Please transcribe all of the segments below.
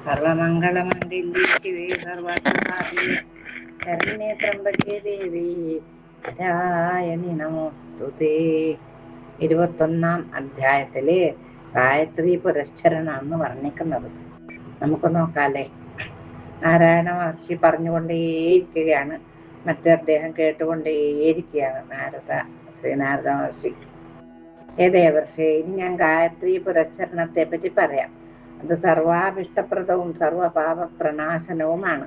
സർവമംഗളമംഗല്യേ ശിവേ സർവാർത്ഥസാധികേ ശരണ്യേ ത്രംബകേ ദേവി നാരായണി നമോസ്തുതേ. 21-ാം അധ്യായത്തില് ഗായത്രി പുരസ്ചരണാണ് വർണ്ണിക്കുന്നത്. നമുക്ക് നോക്കാല്ലേ. നാരായണ മഹർഷി പറഞ്ഞുകൊണ്ടേയിരിക്കുകയാണ്, അദ്ദേഹം കേട്ടുകൊണ്ടേയിരിക്കുകയാണ്. ശ്രീനാരദ മഹർഷി, ദേവർഷേ, ഇനി ഞാൻ ഗായത്രി പുരസ്ചരണത്തെ പറ്റി പറയാം. അത് സർവാഭിഷ്ടപ്രദവും സർവപാപ പ്രണാശനവുമാണ്.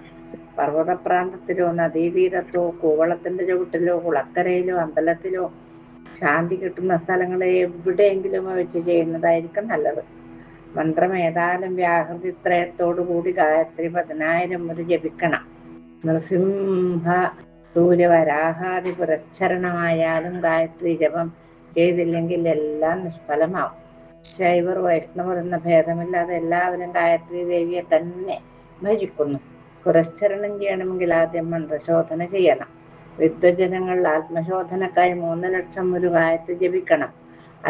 പർവ്വതപ്രാന്തത്തിലോ നദീതീരത്തോ കൂവളത്തിന്റെ ചുവട്ടിലോ കുളക്കരയിലോ അമ്പലത്തിലോ ശാന്തി കിട്ടുന്ന സ്ഥലങ്ങളെ എവിടെയെങ്കിലും വെച്ച് ചെയ്യുന്നതായിരിക്കും നല്ലത്. മന്ത്രം ഏതായാലും വ്യാഹൃതിത്രയത്തോടുകൂടി ഗായത്രി 10,000 മുറി ജപിക്കണം. നൃസിംഹ സൂര്യവരാഹാദി പുരസ്ചരണമായാലും ഗായത്രി ജപം ചെയ്തില്ലെങ്കിൽ എല്ലാം നിഷ്ഫലമാവും. ശൈവർ വൈഷ്ണവർ എന്ന ഭേദമില്ലാതെ എല്ലാവരും ഗായത്രി ദേവിയെ തന്നെ ഭജിക്കുന്നു. പുരസ്ചരണം ചെയ്യണമെങ്കിൽ ആദ്യം മന്ത്രശോധന ചെയ്യണം. വിദ്വജനങ്ങൾ ആത്മശോധനക്കായി 3 ലക്ഷം ഒരു ഗായത്രി ജപിക്കണം.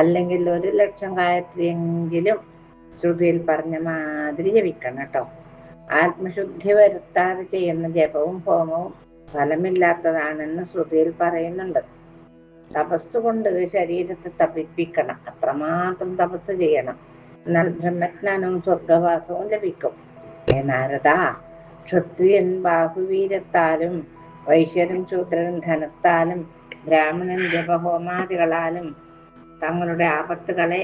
അല്ലെങ്കിൽ 1 ലക്ഷം ഗായത്രിയെങ്കിലും ശ്രുതിയിൽ പറഞ്ഞ മാതിരി ജപിക്കണം കേട്ടോ. ആത്മശുദ്ധി വരുത്താതെ ചെയ്യുന്ന ജപവും ഹോമവും ഫലമില്ലാത്തതാണെന്ന് ശ്രുതിയിൽ പറയുന്നുണ്ട്. തപസ് കൊണ്ട് ശരീരത്തെ തപിപ്പിക്കണം, അത്രമാത്രം തപസ് ചെയ്യണം. എന്നാൽ ബ്രഹ്മജ്ഞാനവും സ്വർഗവാസവും ലഭിക്കും. നാരദ, ക്ഷത്രിയൻ ബാഹുവീര്യത്താലും വൈശ്യരും ശൂദ്രനും ധനത്താലും ബ്രാഹ്മണൻ ജപഹോമാദികളാലും തങ്ങളുടെ ആപത്തുകളെ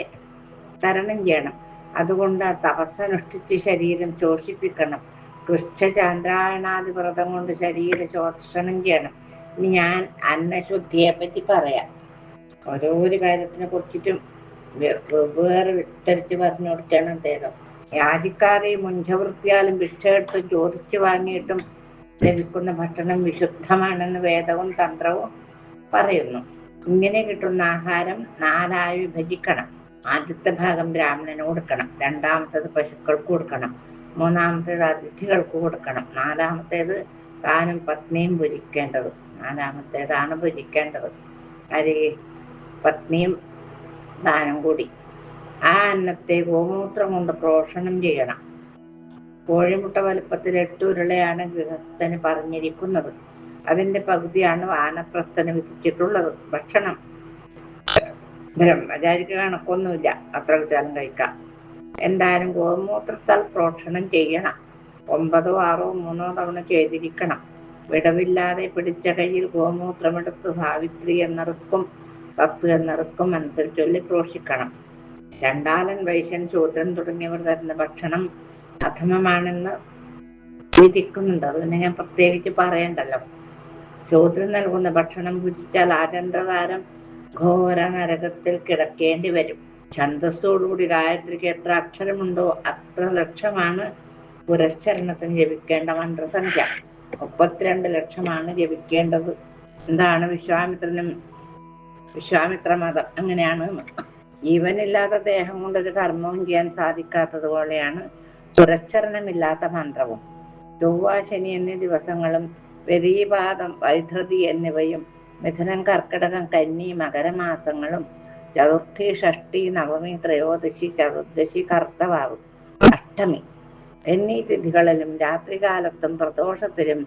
തരണം ചെയ്യണം. അതുകൊണ്ട് തപസ്സനുഷ്ഠിച്ച് ശരീരം ശോഷിപ്പിക്കണം. കൃഷ്ണചാന്ദ്രായണാദി വ്രതം കൊണ്ട് ശരീര ശോഷണം ചെയ്യണം. ഇനി ഞാൻ അന്നശുദ്ധിയെ പറ്റി പറയാം. ഓരോരു കാര്യത്തിനെ കുറിച്ചിട്ടും വെവ്വേറെ വിസ്തരിച്ച് പറഞ്ഞു കൊടുക്കുകയാണ് അദ്ദേഹം. യാചിക്കാതെ മുഞ്ചവൃത്തിയാലും ഭിക്ഷയെടുത്തും ചോദിച്ചു വാങ്ങിയിട്ടും ലഭിക്കുന്ന ഭക്ഷണം വിശുദ്ധമാണെന്ന് വേദവും തന്ത്രവും പറയുന്നു. ഇങ്ങനെ കിട്ടുന്ന ആഹാരം 4 ആയി വിഭജിക്കണം. ആദ്യത്തെ ഭാഗം ബ്രാഹ്മണന് കൊടുക്കണം, 2ാമത്തേത് പശുക്കൾക്ക് കൊടുക്കണം, 3ാമത്തേത് അതിഥികൾക്ക് കൊടുക്കണം, 4ാമത്തേത് താനും പത്നിയും ഭുജിക്കേണ്ടത്. 4ാമത്തേതാണ് ഭുജിക്കേണ്ടത്. പത്നിയും ദാനം കൂടി. ആ അന്നത്തെ ഗോമൂത്രം കൊണ്ട് പ്രോഷണം ചെയ്യണം. കോഴിമുട്ട വലുപ്പത്തിൽ 8 ഉരുളയാണ് ഗൃഹസ്ഥന് പറഞ്ഞിരിക്കുന്നത്. അതിന്റെ പകുതിയാണ് വാനപ്രസ്ഥന് വിധിച്ചിട്ടുള്ളത്. ഭക്ഷണം ബ്രഹ്മചാരിക്ക് കണക്കൊന്നുമില്ല, അത്ര കിട്ടാലും കഴിക്കാം. എന്തായാലും ഗോമൂത്രത്താൽ പ്രോഷണം ചെയ്യണം. 9, 6, 3 തവണ ചെയ്തിരിക്കണം. വിടവില്ലാതെ പിടിച്ച കയ്യിൽ ഗോമൂത്രമെടുത്ത് സാവിത്രി എന്നറുക്കും സത്ത് എന്നറുക്കും മനസ്സിൽ ചൊല്ലി പ്രോഷിക്കണം. ചണ്ടാലൻ, വൈശ്യൻ, ശൂദ്രൻ തുടങ്ങിയവർ തരുന്ന ഭക്ഷണം അധമമാണെന്ന് വിധിക്കുന്നുണ്ട്. അത് പിന്നെ ഞാൻ പ്രത്യേകിച്ച് പറയണ്ടല്ലോ. ശൂദ്രൻ നൽകുന്ന ഭക്ഷണം ഭുജിച്ചാൽ ആചന്ദ്രതാരം ഘോര നരകത്തിൽ കിടക്കേണ്ടി വരും. ഛന്ദസ്സോടുകൂടി ഗായത്രിക്ക് എത്ര അക്ഷരമുണ്ടോ അത്ര ലക്ഷമാണ് പുരസ്ചരണത്തിന് ജപിക്കേണ്ട മന്ത്രസംഖ്യ. 32 ലക്ഷമാണ് ജപിക്കേണ്ടത്. എന്താണ് വിശ്വാമിത്ര മതം അങ്ങനെയാണ്. ജീവനില്ലാത്ത ദേഹം കൊണ്ടൊരു കർമ്മവും ചെയ്യാൻ സാധിക്കാത്തത് പോലെയാണ് പുരസ്ചരണമില്ലാത്ത മന്ത്രവും. ചൊവ്വ, ശനി എന്നീ ദിവസങ്ങളും വ്യതിപാതം, വൈധൃതി എന്നിവയും മിഥുനം, കർക്കിടകം, കന്നി, മകരമാസങ്ങളും ചതുർത്ഥി, ഷഷ്ടി, നവമി, ത്രയോദശി, ചതുർദശി, കർത്തവാവ്, അഷ്ടമി എന്നീ തിഥികളിലും രാത്രികാലത്തും പ്രദോഷത്തിലും,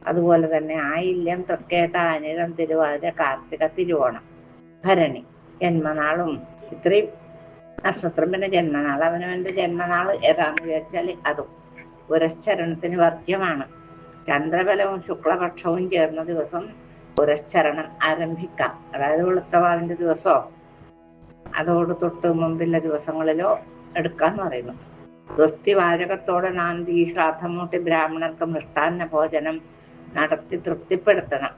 അതുപോലെ തന്നെ ആയില്യം, തൃക്കേട്ട, അനിഴം, തിരുവാതിര, കാർത്തിക, തിരുവോണം, ഭരണി ജന്മനാളും ഇത്രയും നക്ഷത്രം. പിന്നെ ജന്മനാൾ, അവനവന്റെ ജന്മനാൾ ഏതാന്ന് വിചാരിച്ചാൽ അതും പുരസ്ചരണത്തിന് വർജ്യമാണ്. ചന്ദ്രബലവും ശുക്ലപക്ഷവും ചേർന്ന ദിവസം പുരസ്ചരണം ആരംഭിക്കാം. അതായത് വെളുത്തവാവിന്റെ ദിവസമോ അതോട് തൊട്ട് മുമ്പിലെ ദിവസങ്ങളിലോ എടുക്കാന്ന് പറയുന്നു. സ്വസ്തിവാചകത്തോടെ നാന്തി ശ്രാദ്ധമൂട്ടി ബ്രാഹ്മണർക്ക് മൃഷ്ടാന്ന ഭോജനം നടത്തി തൃപ്തിപ്പെടുത്തണം.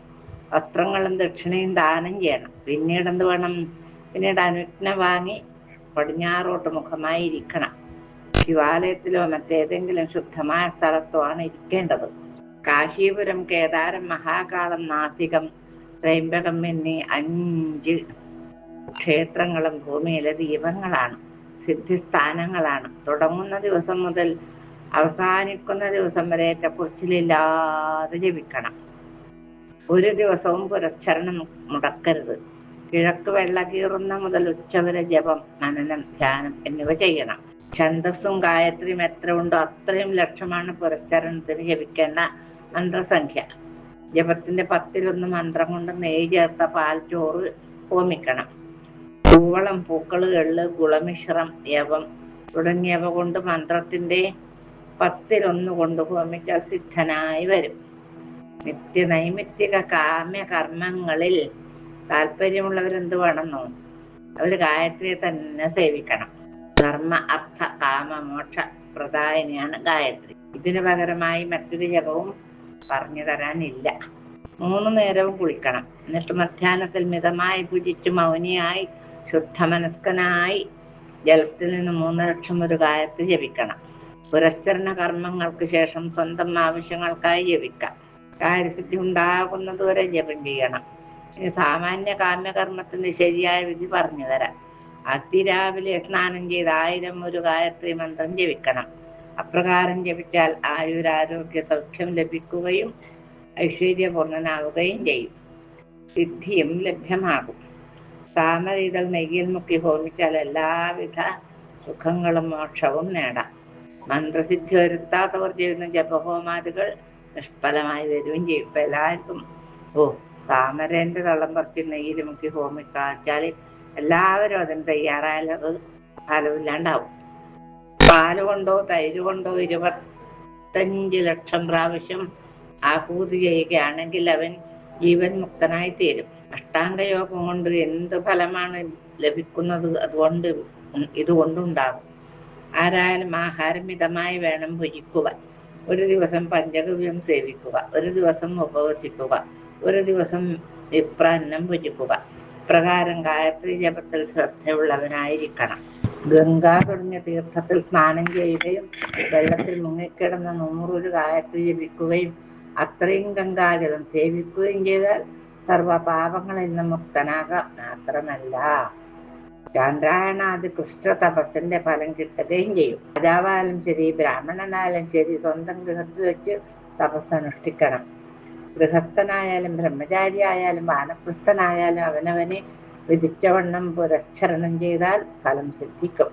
വസ്ത്രങ്ങളും ദക്ഷിണയും ദാനം ചെയ്യണം. പിന്നീട് എന്ത് വേണം? പിന്നീട് അനുജ്ഞ വാങ്ങി പടിഞ്ഞാറോട്ട് മുഖമായി ഇരിക്കണം. ശിവാലയത്തിലോ മറ്റേതെങ്കിലും ശുദ്ധമായ സ്ഥലത്തോ ആണ് ഇരിക്കേണ്ടത്. കാശീപുരം, കേദാരം, മഹാകാളം, നാസികം, ത്രയംബകം എന്നീ 5 ക്ഷേത്രങ്ങളും ഭൂമിയിലെ ദീപങ്ങളാണ്, സിദ്ധിസ്ഥാനങ്ങളാണ്. തുടങ്ങുന്ന ദിവസം മുതൽ അവസാനിക്കുന്ന ദിവസം വരെ ഏറ്റക്കുറിച്ചിലില്ലാതെ ജപിക്കണം. ഒരു ദിവസവും പുരസ്ചരണം മുടക്കരുത്. കിഴക്ക് വെള്ള കീറുന്ന മുതൽ ഉച്ചവരെ ജപം, മനനം, ധ്യാനം എന്നിവ ചെയ്യണം. ഛന്ദസ്സും ഗായത്രിയും എത്ര ഉണ്ടോ അത്രയും ലക്ഷമാണ് പുരസ്ചരണത്തിന് ജപിക്കേണ്ട മന്ത്രസംഖ്യ. ജപത്തിന്റെ 10-1 മന്ത്രം കൊണ്ട് നെയ്യ് ചേർത്ത പാൽ ചോറ് ഹോമിക്കണം. കൂവളം, പൂക്കള്, എള്ള്, ഗുളമിശ്രം, യവം തുടങ്ങിയവ കൊണ്ട് മന്ത്രത്തിന്റെ 10-1 കൊണ്ട് ഹോമിച്ചാൽ സിദ്ധനായി വരും. നൈമിത്തിക കാമ്യ കർമ്മങ്ങളിൽ താല്പര്യമുള്ളവരെന്ത് വേണമെന്നോ? അവര് ഗായത്രിയെ തന്നെ സേവിക്കണം. ധർമ്മ, അർത്ഥ, കാമ, മോക്ഷ പ്രദായനിയാണ് ഗായത്രി. ഇതിനു പകരമായി മറ്റൊരു ജപവും പറഞ്ഞു തരാനില്ല. 3 നേരവും കുളിക്കണം. എന്നിട്ട് മധ്യാഹ്നത്തിൽ മിതമായി ഭുജിച്ച് മൗനിയായി ശുദ്ധമനസ്കനായി ജലത്തിൽ നിന്ന് 3 ലക്ഷം ഒരു ഗായത്രി ജപിക്കണം. പുരസ്ചരണ കർമ്മങ്ങൾക്ക് ശേഷം സ്വന്തം ആവശ്യങ്ങൾക്കായി ജപിക്കാം. കാര്യസിദ്ധി ഉണ്ടാകുന്നതുവരെ ജപം ചെയ്യണം. ഇനി സാമാന്യ കാമ്യകർമ്മത്തിന്റെ ശരിയായ വിധി പറഞ്ഞു തരാം. അതിരാവിലെ സ്നാനം ചെയ്ത് 1000 ഒരു ഗായത്രി മന്ത്രം ജപിക്കണം. അപ്രകാരം ജപിച്ചാൽ ആയുരാരോഗ്യ സൗഖ്യം ലഭിക്കുകയും ഐശ്വര്യപൂർണനാവുകയും ചെയ്യും. സിദ്ധിയും ലഭ്യമാകും. താമരയിതൾ നെയ്യിൽ മുക്കി ഹോമിച്ചാൽ എല്ലാവിധ സുഖങ്ങളും മോക്ഷവും നേടാം. മന്ത്രസിദ്ധി വരുത്താത്തവർ ചെയ്യുന്ന ജപഹോമാദികൾ നിഷ്ഫലമായി വരികയും ചെയ്യും. ഇപ്പൊ എല്ലാവർക്കും താമരേന്റെ തളം പറിച്ച് നെയ്യിൽ മുക്കി ഹോമിക്കാച്ചാൽ എല്ലാവരും അതിന് തയ്യാറായാൽ അത് ഫലമില്ലാണ്ടാവും. പാല് കൊണ്ടോ തൈര് കൊണ്ടോ 25 ലക്ഷം പ്രാവശ്യം ആഹൂതി ചെയ്യുകയാണെങ്കിൽ അവൻ ജീവൻ മുക്തനായി തീരും. അഷ്ടാംഗയോഗം കൊണ്ട് എന്ത് ഫലമാണ് ലഭിക്കുന്നത് ഇതുകൊണ്ടുണ്ടാകും. ആരായാലും ആഹാരം മിതമായി വേണം ഭുജിക്കുവാൻ. ഒരു ദിവസം പഞ്ചഗവ്യം സേവിക്കുക, ഒരു ദിവസം ഉപവസിക്കുക, ഒരു ദിവസം വിപ്രാന്നം ഭുജിക്കുക. പ്രകാരം ഗായത്രി ജപത്തിൽ ശ്രദ്ധയുള്ളവനായിരിക്കണം. ഗംഗ തുടങ്ങിയ തീർത്ഥത്തിൽ സ്നാനം ചെയ്യുകയും വെള്ളത്തിൽ മുങ്ങിക്കിടന്ന 100 ഗായത്രി ജപിക്കുകയും അത്രയും ഗംഗാജലം സേവിക്കുകയും ചെയ്താൽ സർവ പാപങ്ങളിൽ നിന്ന് മുക്തനാകാം. മാത്രമല്ല ചാന്ദ്രായണാദി കൃഷ്ണ തപസ്സിന്റെ ഫലം കിട്ടുകയും ചെയ്യും. രാജാവായാലും ശരി, ബ്രാഹ്മണനായാലും ശരി, സ്വന്തം ഗൃഹത്തിൽ വെച്ച് തപസ് അനുഷ്ഠിക്കണം. ഗൃഹസ്ഥനായാലും ബ്രഹ്മചാരി ആയാലും വാനപ്രസ്ഥനായാലും അവനവനെ വിധിച്ചവണ്ണം പുരസ്ചരണം ചെയ്താൽ ഫലം സിദ്ധിക്കും.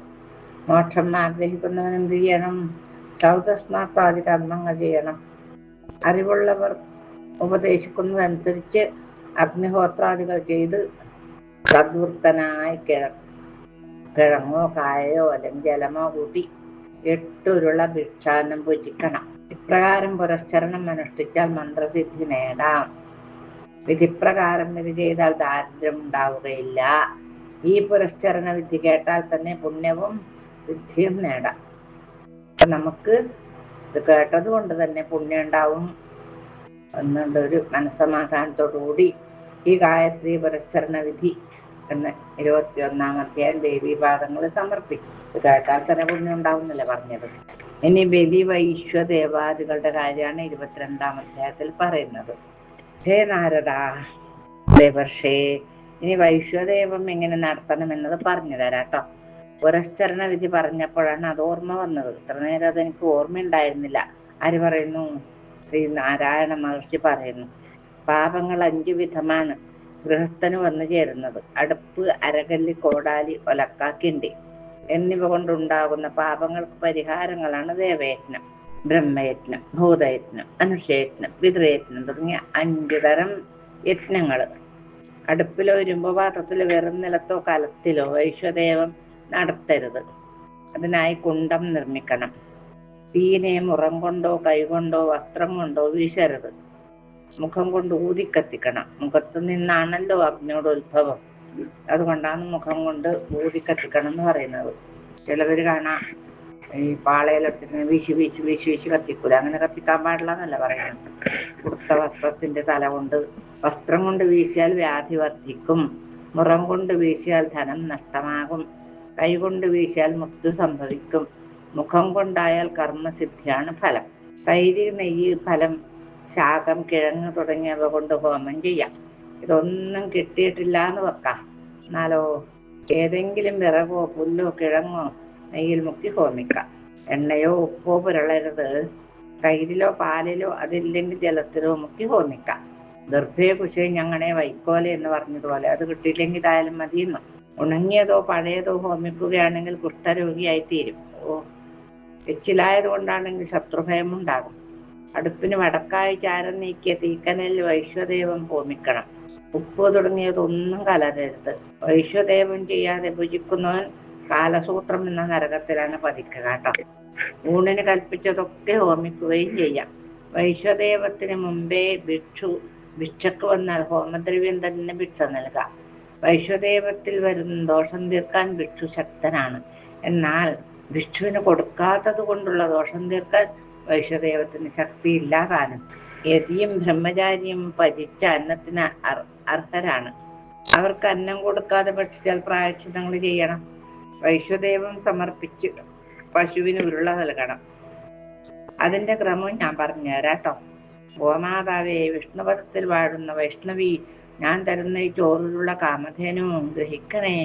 മോക്ഷം ആഗ്രഹിക്കുന്നവൻ എന്ത് ചെയ്യണം? ശൗതസ്മാർത്താദി കർമ്മങ്ങൾ ചെയ്യണം. അറിവുള്ളവർ ഉപദേശിക്കുന്നതനുസരിച്ച് അഗ്നിഹോത്രാദികൾ ചെയ്ത് സദ്വൃത്തനായി കിഴങ്ങോ കായയോ അല്ലെങ്കിൽ ജലമോ കൂട്ടി 8 ഉരുള ഭിക്ഷാന്നം ഭുജിക്കണം. ഇപ്രകാരം പുരസ്ചരണം അനുഷ്ഠിച്ചാൽ മന്ത്രസിദ്ധി നേടാം. വിധിപ്രകാരം വിധി ചെയ്താൽ ദാരിദ്ര്യം ഉണ്ടാവുകയില്ല. ഈ പുരസ്ചരണ വിധി കേട്ടാൽ തന്നെ പുണ്യവും സിദ്ധിയും നേടാം. നമുക്ക് ഇത് കേട്ടത് കൊണ്ട് തന്നെ പുണ്യം ഉണ്ടാവും എന്നുള്ളൊരു മനസ്സമാധാനത്തോടുകൂടി ഈ ഗായത്രി പുരസ്ചരണ വിധി എന്ന് 21-ാം അധ്യായം ദേവീപാദങ്ങൾ സമർപ്പിക്കും. ഇത് കേട്ടാൽ തന്നെ പുണ്യം ഉണ്ടാവുന്നല്ലേ പറഞ്ഞത്. ഇനി ബലി വൈശ്വദേവാദികളുടെ കാര്യമാണ് 22-ാം അധ്യായത്തിൽ പറയുന്നത്. ഹേ നാരദാ ദേവർഷേ, ഇനി വൈശ്വദേവം എങ്ങനെ നടത്തണം എന്നത് പറഞ്ഞു തരാട്ടോ. പുരസ്ചരണ വിധി പറഞ്ഞപ്പോഴാണ് അത് ഓർമ്മ വന്നത്. ഇത്ര നേരം അതെനിക്ക് ഓർമ്മയുണ്ടായിരുന്നില്ല. ആര് പറയുന്നു? ശ്രീ നാരായണ മഹർഷി പറയുന്നു. പാപങ്ങൾ 5 വിധമാണ് ഗൃഹസ്ഥന് വന്നു ചേരുന്നത്. അടുപ്പ്, അരകല്ല്, കോടാലി, ഒലക്കാക്കിണ്ടി എന്നിവ കൊണ്ടുണ്ടാകുന്ന പാപങ്ങൾക്ക് പരിഹാരങ്ങളാണ് ദേവയജ്ഞം, ബ്രഹ്മയജ്ഞം, ഭൂതയജ്ഞം, അനുഷയജ്ഞം, പിതൃയജ്ഞം തുടങ്ങിയ 5 തരം യജ്ഞങ്ങള്. അടുപ്പിലോ ഇരുമ്പോ പാത്രത്തിലോ വെറും നിലത്തോ കലത്തിലോ വൈശ്വദേവം നടത്തരുത്. അതിനായി കുണ്ഡം നിർമ്മിക്കണം. തീനെ മുറം കൊണ്ടോ കൈകൊണ്ടോ വസ്ത്രം കൊണ്ടോ വീശരുത്. മുഖം കൊണ്ട് ഊതിക്കത്തിക്കണം. മുഖത്തു നിന്നാണല്ലോ അഗ്നിയുടെ ഉത്ഭവം. അതുകൊണ്ടാണ് മുഖം കൊണ്ട് ഊതിക്കത്തിക്കണം എന്ന് പറയുന്നത്. ചിലവര് കാണാം ഈ പാളയിലൊട്ടിന് വീശി വീശി വീശി വീശി കത്തിക്കൂല. അങ്ങനെ കത്തിക്കാൻ പാടില്ല എന്നല്ല പറയുന്നത്. കുർത്ത വസ്ത്രത്തിന്റെ തല കൊണ്ട്, വസ്ത്രം കൊണ്ട് വീശിയാൽ വ്യാധി വർദ്ധിക്കും. മുറം കൊണ്ട് വീശിയാൽ ധനം നഷ്ടമാകും. കൈ കൊണ്ട് വീശിയാൽ മൃത്യു സംഭവിക്കും. മുഖം കൊണ്ടായാൽ കർമ്മസിദ്ധിയാണ് ഫലം. തൈര്, നെയ്യ്, ഫലം, ശാകം, കിഴങ്ങ് തുടങ്ങിയവ കൊണ്ട് ഹോമം ചെയ്യാം. ഇതൊന്നും കിട്ടിയിട്ടില്ല എന്ന് വെക്കാം. എന്നാലോ ഏതെങ്കിലും വിറകോ പുല്ലോ കിഴങ്ങോ നെയ്യിൽ മുക്കി ഹോമിക്കാം. എണ്ണയോ ഉപ്പോ പുരളരുത്. തൈരിലോ പാലിലോ അതില്ലെങ്കിൽ ജലത്തിലോ മുക്കി ഹോമിക്കാം. ദർഭയെ കുശയെ ഞങ്ങളെ വൈക്കോല എന്ന് പറഞ്ഞതുപോലെ അത് കിട്ടിയില്ലെങ്കിൽ ഇതായാലും മതിയെന്ന്. ഉണങ്ങിയതോ പഴയതോ ഹോമിക്കുകയാണെങ്കിൽ കുഷ്ഠരോഗിയായി തീരും. ഓ, എച്ചിലായത് കൊണ്ടാണെങ്കിൽ ശത്രുഭയമുണ്ടാകും. അടുപ്പിന് വടക്കായി ചാരം നീക്കിയ തീക്കനലിൽ വൈശ്വദേവം ഹോമിക്കണം. ഉപ്പ് തുടങ്ങിയതൊന്നും കലരരുത്. വൈശ്വദേവം ചെയ്യാതെ ഭുജിക്കുന്നവൻ കാലസൂത്രം എന്ന നരകത്തിലാണ് പതിക്കുക കേട്ടോ. ഊണിന് കൽപ്പിച്ചതൊക്കെ ഹോമിക്കുകയും ചെയ്യാം. വൈശ്വദേവത്തിന് മുമ്പേ ഭിക്ഷക്ക് വന്നാൽ ഹോമദ്രവ്യം തന്നെ ഭിക്ഷ നൽകാം. വൈശ്വദേവത്തിൽ വരുന്ന ദോഷം തീർക്കാൻ ഭിക്ഷു ശക്തനാണ്. എന്നാൽ ഭിക്ഷുവിന് കൊടുക്കാത്തത് കൊണ്ടുള്ള ദോഷം തീർക്കാൻ വൈശ്വദേവത്തിന് ശക്തിയില്ല താനും. യതിയും ബ്രഹ്മചാരിയും ഭജിച്ച അന്നത്തിന് അർഹരാണ്. അവർക്ക് അന്നം കൊടുക്കാതെ ഭക്ഷിച്ചാൽ പ്രായശ്ചിത്തങ്ങൾ ചെയ്യണം. വൈശ്വദേവം സമർപ്പിച്ച് പശുവിന് ഉരുള നൽകണം. അതിന്റെ ക്രമം ഞാൻ പറഞ്ഞുതരാട്ടോ. ഗോമാതാവേ, വിഷ്ണുപദത്തിൽ വാഴുന്ന വൈഷ്ണവി, ഞാൻ തരുന്ന ഈ ചോറിലുള്ള കാമധേനു ഗ്രഹിക്കണേ.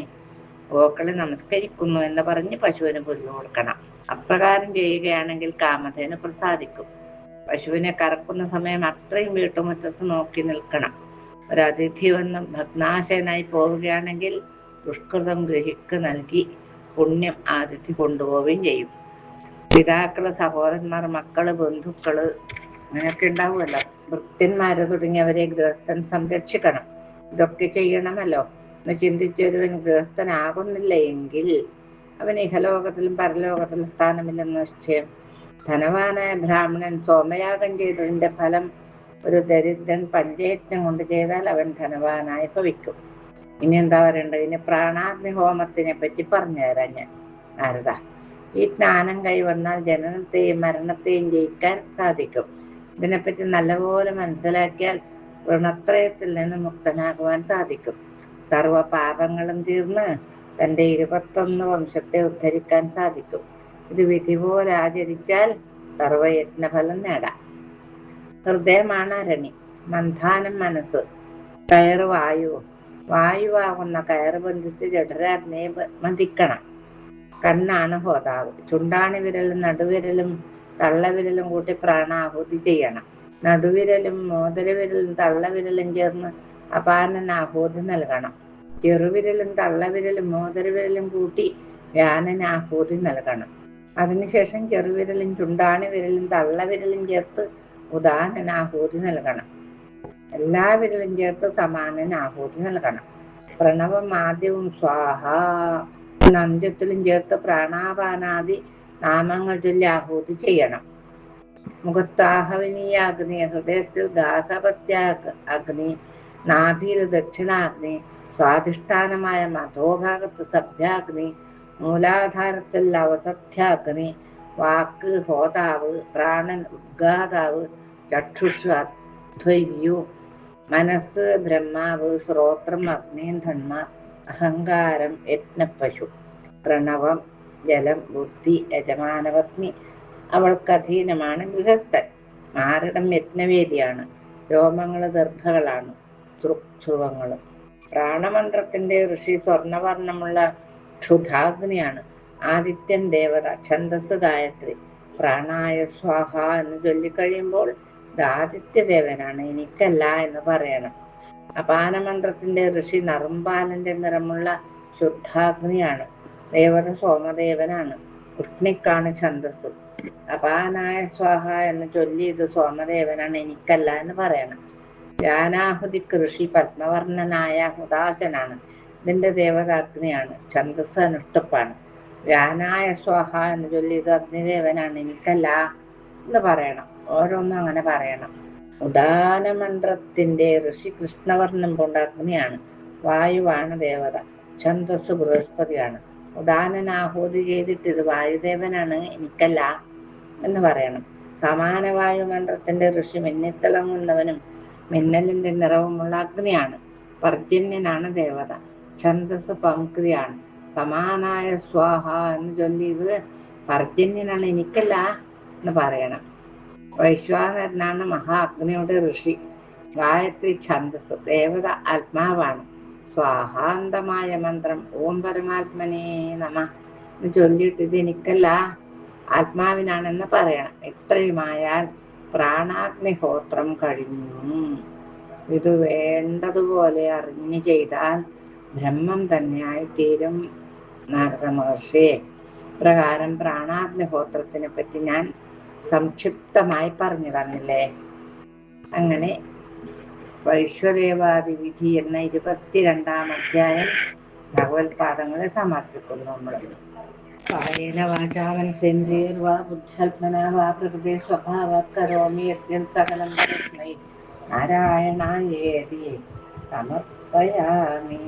ഗോക്കളെ നമസ്കരിക്കുന്നു എന്ന് പറഞ്ഞ് പശുവിന് പുല്ല് കൊടുക്കണം. അപ്രകാരം ചെയ്യുകയാണെങ്കിൽ കാമധേനു പ്രസാദിക്കും. പശുവിനെ കറക്കുന്ന സമയം അത്രയും വീട്ടുമുറ്റത്ത് നോക്കി നിൽക്കണം. ഒരതിഥി വന്ന് ഭഗ്നാശയനായി പോവുകയാണെങ്കിൽ ദുഷ്കൃതം ഗ്രഹിക്ക് നൽകി പുണ്യം അതിഥി കൊണ്ടുപോവുകയും ചെയ്യും. പിതാക്കള്, സഹോദരന്മാർ, മക്കള്, ബന്ധുക്കള് അങ്ങനെയൊക്കെ ഉണ്ടാവുമല്ലോ. ഭൃത്യന്മാര് തുടങ്ങിയവരെ ഗൃഹസ്ഥൻ സംരക്ഷിക്കണം. ഇതൊക്കെ ചെയ്യണമല്ലോ എന്ന് ചിന്തിച്ചൊരുവൻ ഗൃഹസ്ഥനാകുന്നില്ല എങ്കിൽ അവൻ ഇഹലോകത്തിലും പരലോകത്തിലും സ്ഥാനമില്ലെന്ന് നിശ്ചയം. ധനവാനായ ബ്രാഹ്മണൻ സോമയാഗം ചെയ്തതിന്റെ ഫലം ഒരു ദരിദ്രൻ പഞ്ചയജ്ഞം കൊണ്ട് ചെയ്താൽ അവൻ ധനവാനായി ഭവിക്കും. ഇനി എന്താ പറയണ്ടത്? ഇനി പ്രാണാഗ്നി ഹോമത്തിനെ പറ്റി പറഞ്ഞുതരാം ഞാൻ. നാരദ, ഈ ജ്ഞാനം കൈവന്നാൽ ജനനത്തെയും മരണത്തെയും ജയിക്കാൻ സാധിക്കും. ഇതിനെപ്പറ്റി നല്ലപോലെ മനസ്സിലാക്കിയാൽ ഋണത്രയത്തിൽ നിന്ന് മുക്തനാകുവാൻ സാധിക്കും. സർവ പാപങ്ങളും തീർന്ന് തന്റെ 21 വംശത്തെ ഉദ്ധരിക്കാൻ സാധിക്കും. ഇത് വിധി പോലെ ആചരിച്ചാൽ സർവയജ്ഞഫലം നേടാം. ഹൃദയമാണ് അരണി, മന്ധാനം മനസ്സ്, കയറ് വായുവാകുന്ന കയറ് ബന്ധിച്ച് ജഠരാഗ്നിയെ മതിക്കണം. കണ്ണാണ് ഹോതാവ്. ചുണ്ടാണി വിരലും നടുവിരലും തള്ളവിരലും കൂട്ടി പ്രാണാഹൂതി ചെയ്യണം. നടുവിരലും മോതിരവിരലും തള്ളവിരലും ചേർന്ന് അപാനനാഹൂതി നൽകണം. ചെറുവിരലും തള്ളവിരലും മോതിരവിരലും കൂട്ടി വ്യാനനാഹൂതി നൽകണം. അതിനുശേഷം ചെറുവിരലും ചുണ്ടാണി വിരലും തള്ളവിരലും ചേർത്ത് ഉദാനനാഹൂതി നൽകണം. എല്ലാ വിരലും ചേർത്ത് സമാനനാഹൂതി നൽകണം. പ്രണവം ആദ്യവും സ്വാഹ എന്ന അന്ത്യത്തിലും ചേർത്ത് പ്രാണാപാനാദി നാമങ്ങൾ ചൊല്ലി ആഹൂതി ചെയ്യണം. മുഖത്ത് ആഹവനീയാഗ്നി, ഹൃദയത്തിൽ ഗാസപത്യാഗ്നി, നാഭിയിൽ ദക്ഷിണാഗ്നി, സ്വാധിഷ്ഠാനമായ മധോഭാഗത്ത് സഭ്യാഗ്നി, മൂലാധാരത്തിൽ അവസത്യാഗ്നി, വാക്ക് ഹോതാവ്, പ്രാണൻ ഉദ്ഗാതാവ്, ചക്ഷുഷ് അധ്വര്യു, മനസ്സ് ബ്രഹ്മാവ്, ശ്രോത്രം അഗ്നീന്ധന്മാർ, അഹങ്കാരം യജ്ഞപശു, പ്രണവം ജലം, ബുദ്ധി യജമാനപത്നി, അവൾക്ക് അധീനമാണ് ഗൃഹസ്ഥൻ. മാറിടം യജ്ഞവേദിയാണ്. രോമങ്ങള് ദർഭകളാണ്, ധ്രുവങ്ങള്. പ്രാണമന്ത്രത്തിന്റെ ഋഷി സ്വർണവർണ്ണമുള്ള ക്ഷുധാഗ്നിയാണ്. ആദിത്യൻ ദേവത, ഛന്ദസ് ഗായത്രി. പ്രാണായ സ്വാഹ എന്ന് ചൊല്ലിക്കഴിയുമ്പോൾ ഇത് ആദിത്യദേവനാണ്, എനിക്കല്ല എന്ന് പറയണം. അപാനമന്ത്രത്തിന്റെ ഋഷി നറുമ്പാലന്റെ നിറമുള്ള ശുദ്ധാഗ്നിയാണ്. ദേവത സോമദേവനാണ്. ഉഷ്ണിക്കാണ് ഛന്ദസ്. അപാനായ സ്വാഹ എന്ന് ചൊല്ലി ഇത് സോമദേവനാണ്, എനിക്കല്ല എന്ന് പറയണം. വ്യാനാഹുതിക്ക് ഋഷി പത്മവർണ്ണനായ ഹുദാശനാണ്. ഇതിന്റെ ദേവത അഗ്നിയാണ്. ഛന്ദസ് അനുഷ്ടുപ്പാണ്. വ്യാനായ സ്വാഹ എന്ന് ചൊല്ലി ഇത് അഗ്നിദേവനാണ്, എനിക്കല്ല എന്ന് പറയണം. ഓരോന്നും അങ്ങനെ പറയണം. ഉദാനമന്ത്രത്തിന്റെ ഋഷി കൃഷ്ണവർണ്ണം കൊണ്ട് അഗ്നിയാണ്. വായുവാണ് ദേവത. ഛന്ദസ് ബൃഹസ്പതിയാണ്. ഉദാനനാഹൂതി ചെയ്തിട്ട് ഇത് വായുദേവനാണ്, എനിക്കല്ല എന്ന് പറയണം. സമാന വായുമന്ത്രത്തിന്റെ ഋഷി മിന്നിത്തിളങ്ങുന്നവനും മിന്നലിന്റെ നിറവുമുള്ള അഗ്നിയാണ്. പർജന്യനാണ് ദേവത. ഛന്ദസ് പംക്തിയാണ്. സമാനായ സ്വാഹ എന്ന് ചൊല്ലി ഇത് പർജന്യനാണ്, എനിക്കല്ല എന്ന് പറയണം. വൈശ്വാനരനാണ് മഹാ അഗ്നിയുടെ ഋഷി. ഗായത്രി ഛന്ദസ്. ദേവത ആത്മാവാണ്. സ്വാഹാന്തമായ മന്ത്രം ഓം പരമാത്മനേ നമ എന്ന് ചൊല്ലിയിട്ട് ഇത് എനിക്കല്ല, ആത്മാവിനാണെന്ന് പറയണം. ഇത്രയുമായാൽ പ്രാണാഗ്നിഹോത്രം കഴിഞ്ഞു. ഇത് വേണ്ടതുപോലെ അറിഞ്ഞു ചെയ്താൽ ബ്രഹ്മം തന്നെയായി തീരും നാരദ മഹർഷി. പ്രകാരം പ്രാണാഗ്നിഹോത്രത്തിനെ പറ്റി ഞാൻ സംക്ഷിപ്തമായി പറഞ്ഞു തന്നില്ലേ. അങ്ങനെ വൈശ്വദേവാദി വിധി എന്ന 22-ാം അധ്യായം ഭഗവത്പാദങ്ങളെ സമർപ്പിക്കുന്നു. നമ്മൾ കായേന വാചാ മനസേന്ദ്രിയൈർവാ ബുദ്ധ്യാത്മനാ വാ പ്രകൃതി സ്വഭാവാത് കരോമി യദ്യത് സകലം പരസ്മൈ നാരായണായേതി സമർപ്പയാമി.